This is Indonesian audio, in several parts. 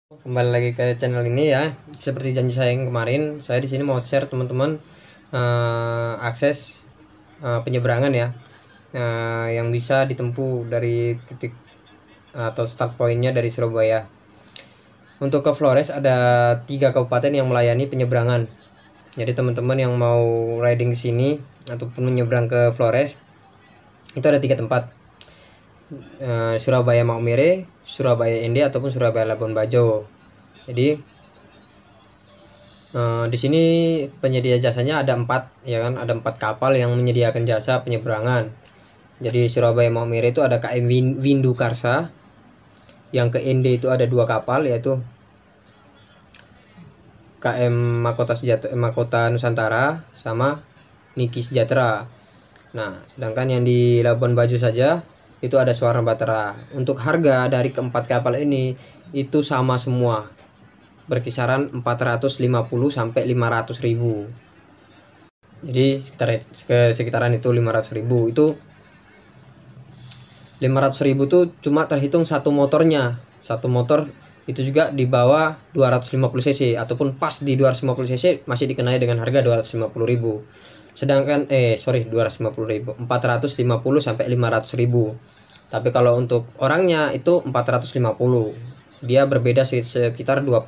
Kembali lagi ke channel ini ya. Seperti janji saya yang kemarin, saya di sini mau share teman-teman akses penyeberangan ya, yang bisa ditempuh dari titik atau start pointnya dari Surabaya. Untuk ke Flores ada 3 kabupaten yang melayani penyeberangan. Jadi teman-teman yang mau riding ke sini ataupun menyeberang ke Flores itu ada 3 tempat. Surabaya Maumere, Surabaya Ende ataupun Surabaya Labuan Bajo. Jadi di sini penyedia jasanya ada 4 ya kan, ada 4 kapal yang menyediakan jasa penyeberangan. Jadi Surabaya Maumere itu ada KM Windu Karsa, yang ke Ende itu ada 2 kapal yaitu KM Mahkota Nusantara sama Niki Sejahtera. Nah, sedangkan yang di Labuan Bajo saja itu ada Suwarna Bahtera. Untuk harga dari keempat kapal ini itu sama semua, berkisaran 450 sampai 500 ribu. Jadi sekitaran itu 500 ribu. Itu 500 ribu tuh cuma terhitung satu motornya. Satu motor itu juga di bawah 250 cc ataupun pas di 250 cc masih dikenai dengan harga 250 ribu. Sedangkan 250 ribu, 450 sampai 500 ribu. Tapi kalau untuk orangnya itu 450. Dia berbeda sekitar 25.000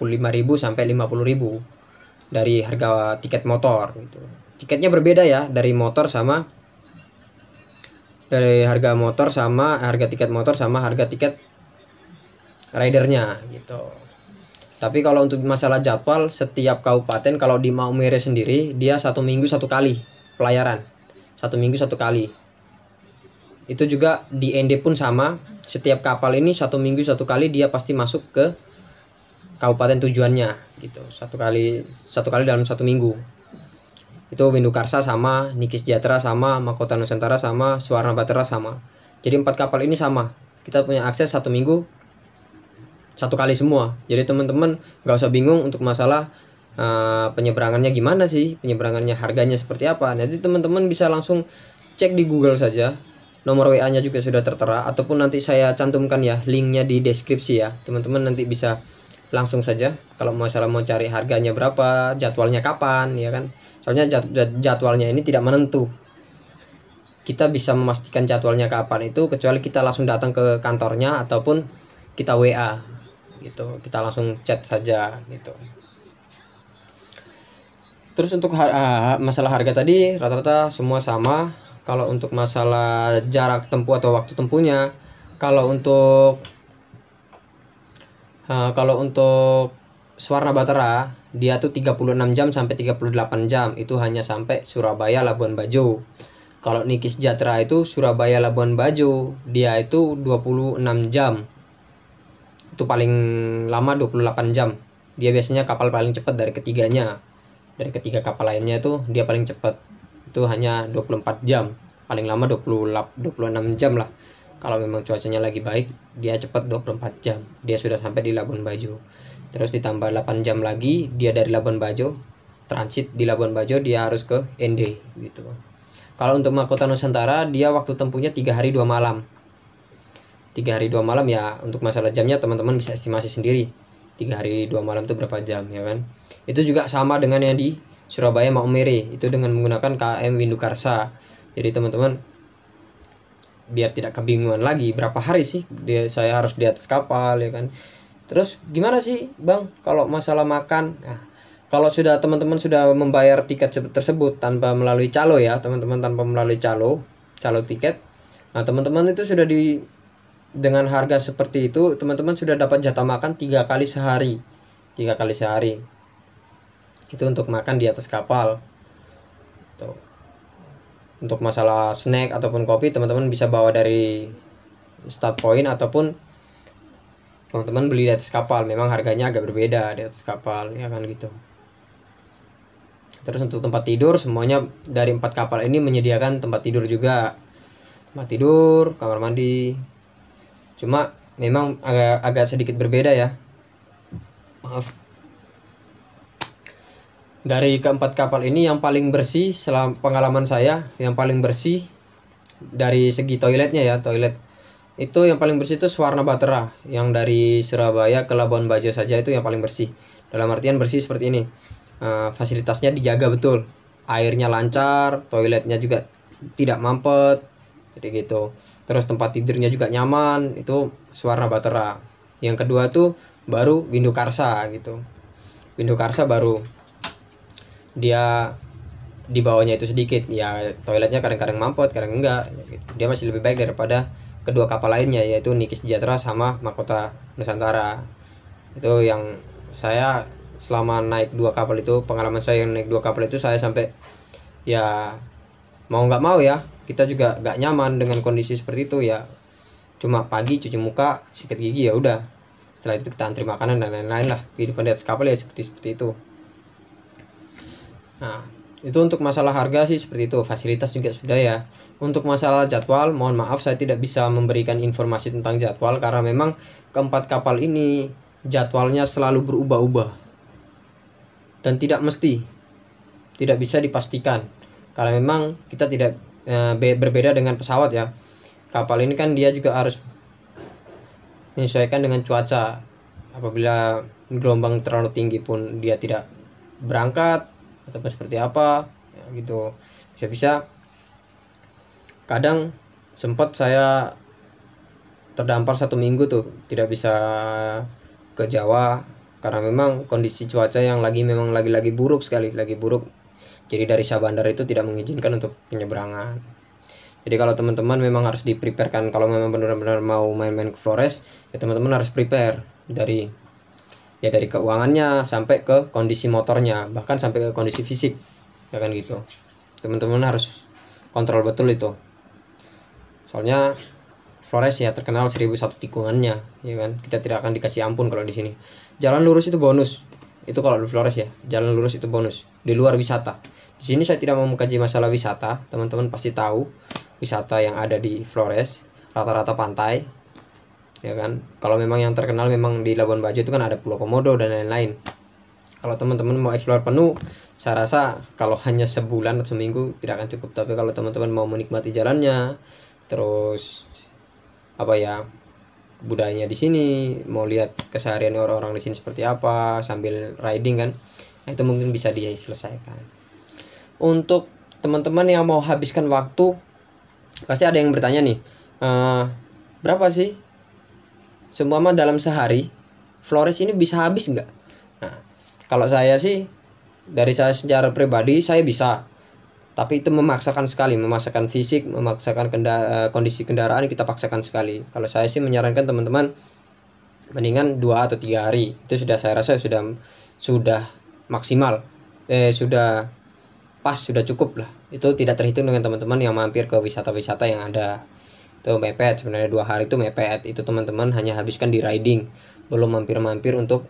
sampai 50.000 dari harga tiket motor gitu. Tiketnya berbeda ya, dari harga motor sama harga tiket motor sama harga tiket ridernya gitu. Tapi kalau untuk masalah jadwal, setiap kabupaten kalau di Maumere sendiri dia 1 minggu 1 kali pelayaran, 1 minggu 1 kali. Itu juga di Ende pun sama, setiap kapal ini 1 minggu 1 kali dia pasti masuk ke kabupaten tujuannya gitu, satu kali dalam 1 minggu. Itu Windu Karsa sama Niki Sejahtera sama Mahkota Nusantara sama Suwarna Bahtera sama. Jadi 4 kapal ini sama, kita punya akses 1 minggu 1 kali semua. Jadi teman-teman nggak usah bingung untuk masalah penyeberangannya gimana sih, penyeberangannya harganya seperti apa. Nanti teman-teman bisa langsung cek di Google saja. Nomor WA nya juga sudah tertera, ataupun nanti saya cantumkan ya linknya di deskripsi ya. Teman-teman nanti bisa langsung saja kalau masalah mau cari harganya berapa, jadwalnya kapan ya kan. Soalnya jadwalnya ini tidak menentu. Kita bisa memastikan jadwalnya kapan itu kecuali kita langsung datang ke kantornya ataupun kita WA gitu. Kita langsung chat saja gitu. Terus untuk masalah harga tadi rata-rata semua sama. Kalau untuk masalah jarak tempuh atau waktu tempuhnya, kalau untuk Suwarna Bahtera dia tuh 36 jam sampai 38 jam, itu hanya sampai Surabaya Labuan Bajo. Kalau Niki Sejahtera itu Surabaya Labuan Bajo dia itu 26 jam. Itu paling lama 28 jam. Dia biasanya kapal paling cepat dari ketiganya. Dari ketiga kapal lainnya itu dia paling cepat. Itu hanya 24 jam, paling lama 26 jam lah. Kalau memang cuacanya lagi baik dia cepat 24 jam, dia sudah sampai di Labuan Bajo. Terus ditambah 8 jam lagi dia dari Labuan Bajo, transit di Labuan Bajo dia harus ke Ende gitu. Kalau untuk Mahkota Nusantara dia waktu tempuhnya 3 hari 2 malam. 3 hari 2 malam ya, untuk masalah jamnya teman-teman bisa estimasi sendiri. 3 hari 2 malam itu berapa jam ya kan. Itu juga sama dengan yang di Surabaya Maumere, itu dengan menggunakan KM Windu Karsa. Jadi teman-teman biar tidak kebingungan lagi berapa hari sih saya harus di atas kapal ya kan. Terus gimana sih Bang kalau masalah makan? Nah, kalau teman-teman sudah membayar tiket tersebut tanpa melalui calo ya, teman-teman tanpa melalui calo tiket. Nah, teman-teman itu sudah dengan harga seperti itu, teman-teman sudah dapat jatah makan 3 kali sehari. 3 kali sehari. Itu untuk makan di atas kapal. Tuh. Untuk masalah snack ataupun kopi teman-teman bisa bawa dari start point ataupun teman-teman beli di atas kapal. Memang harganya agak berbeda di atas kapal ya kan gitu. Terus untuk tempat tidur semuanya dari 4 kapal ini menyediakan tempat tidur juga. Tempat tidur, kamar mandi. Cuma memang agak sedikit berbeda ya. Maaf. Dari keempat kapal ini yang paling bersih selama pengalaman saya, yang paling bersih dari segi toiletnya ya, toilet Itu yang paling bersih itu Swarna Bahtera, yang dari Surabaya ke Labuan Bajo saja itu yang paling bersih. Dalam artian bersih seperti ini, fasilitasnya dijaga betul, airnya lancar, toiletnya juga tidak mampet, jadi gitu. Terus tempat tidurnya juga nyaman, itu Swarna Bahtera. Yang kedua tuh baru Windu Karsa gitu. Windu Karsa baru dia di bawahnya itu sedikit ya, toiletnya kadang-kadang mampet, kadang enggak gitu. Dia masih lebih baik daripada kedua kapal lainnya, yaitu Niki Sejahtera sama Mahkota Nusantara. Itu yang saya selama naik dua kapal itu, pengalaman saya yang naik dua kapal itu, saya sampai ya mau nggak mau ya, kita juga nggak nyaman dengan kondisi seperti itu ya. Cuma pagi cuci muka, sikat gigi, ya udah. Setelah itu kita antri makanan dan lain-lain lah. Kehidupan di atas kapal ya seperti itu. Nah, itu untuk masalah harga sih seperti itu. Fasilitas juga sudah ya. Untuk masalah jadwal, mohon maaf saya tidak bisa memberikan informasi tentang jadwal karena memang keempat kapal ini jadwalnya selalu berubah-ubah dan tidak mesti, tidak bisa dipastikan karena memang kita tidak berbeda dengan pesawat ya. Kapal ini kan dia juga harus menyesuaikan dengan cuaca. Apabila gelombang terlalu tinggi pun dia tidak berangkat ataupun seperti apa ya gitu. Bisa-bisa kadang sempat saya terdampar 1 minggu tuh tidak bisa ke Jawa karena memang kondisi cuaca yang memang lagi buruk sekali, lagi buruk. Jadi dari Syah Bandar itu tidak mengizinkan untuk penyeberangan. Jadi kalau teman-teman memang harus dipreparekan, kalau memang benar-benar mau main-main ke Flores ya teman-teman harus prepare dari keuangannya sampai ke kondisi motornya, bahkan sampai ke kondisi fisik ya kan gitu. Teman-teman harus kontrol betul itu, soalnya Flores ya terkenal 1001 tikungannya ya kan. Kita tidak akan dikasih ampun kalau di sini. Jalan lurus itu bonus, itu kalau di Flores ya, jalan lurus itu bonus di luar wisata. Di sini saya tidak mau mengkaji masalah wisata, teman-teman pasti tahu wisata yang ada di Flores rata-rata pantai ya kan. Kalau memang yang terkenal memang di Labuan Bajo itu kan ada Pulau Komodo dan lain-lain. Kalau teman-teman mau explore penuh, saya rasa kalau hanya sebulan atau seminggu tidak akan cukup. Tapi kalau teman-teman mau menikmati jalannya, terus apa ya, budayanya di sini, mau lihat keseharian orang-orang di sini seperti apa sambil riding kan, nah itu mungkin bisa diselesaikan. Untuk teman-teman yang mau habiskan waktu, pasti ada yang bertanya nih, berapa sih seumpama dalam sehari Flores ini bisa habis nggak? Nah, kalau saya sih, dari saya secara pribadi saya bisa, tapi itu memaksakan sekali, memaksakan fisik, memaksakan kondisi kendaraan, kita paksakan sekali. Kalau saya sih menyarankan teman-teman mendingan 2 atau 3 hari, itu sudah, saya rasa sudah maksimal, sudah pas, sudah cukup lah. Itu tidak terhitung dengan teman-teman yang mampir ke wisata-wisata yang ada. Itu mepet, sebenarnya 2 hari itu mepet. Itu teman-teman hanya habiskan di riding, belum mampir-mampir untuk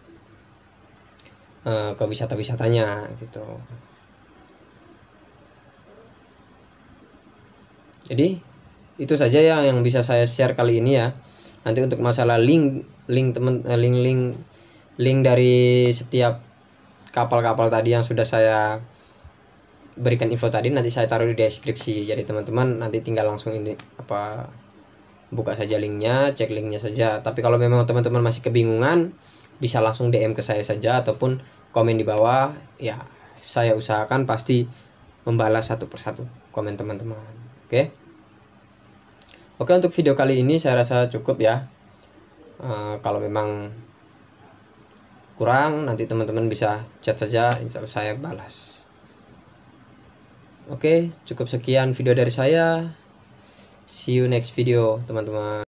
ke wisata-wisatanya gitu. Jadi itu saja ya yang bisa saya share kali ini ya. Nanti untuk masalah link dari setiap kapal-kapal tadi yang sudah saya berikan info tadi, nanti saya taruh di deskripsi. Jadi teman-teman nanti tinggal langsung buka saja linknya, cek linknya saja. Tapi kalau memang teman-teman masih kebingungan, bisa langsung DM ke saya saja ataupun komen di bawah ya. Saya usahakan pasti membalas satu persatu komen teman-teman. Oke, untuk video kali ini saya rasa cukup ya. Kalau memang kurang, nanti teman-teman bisa chat saja, insya Allah saya balas. Oke, cukup sekian video dari saya. See you next video teman-teman.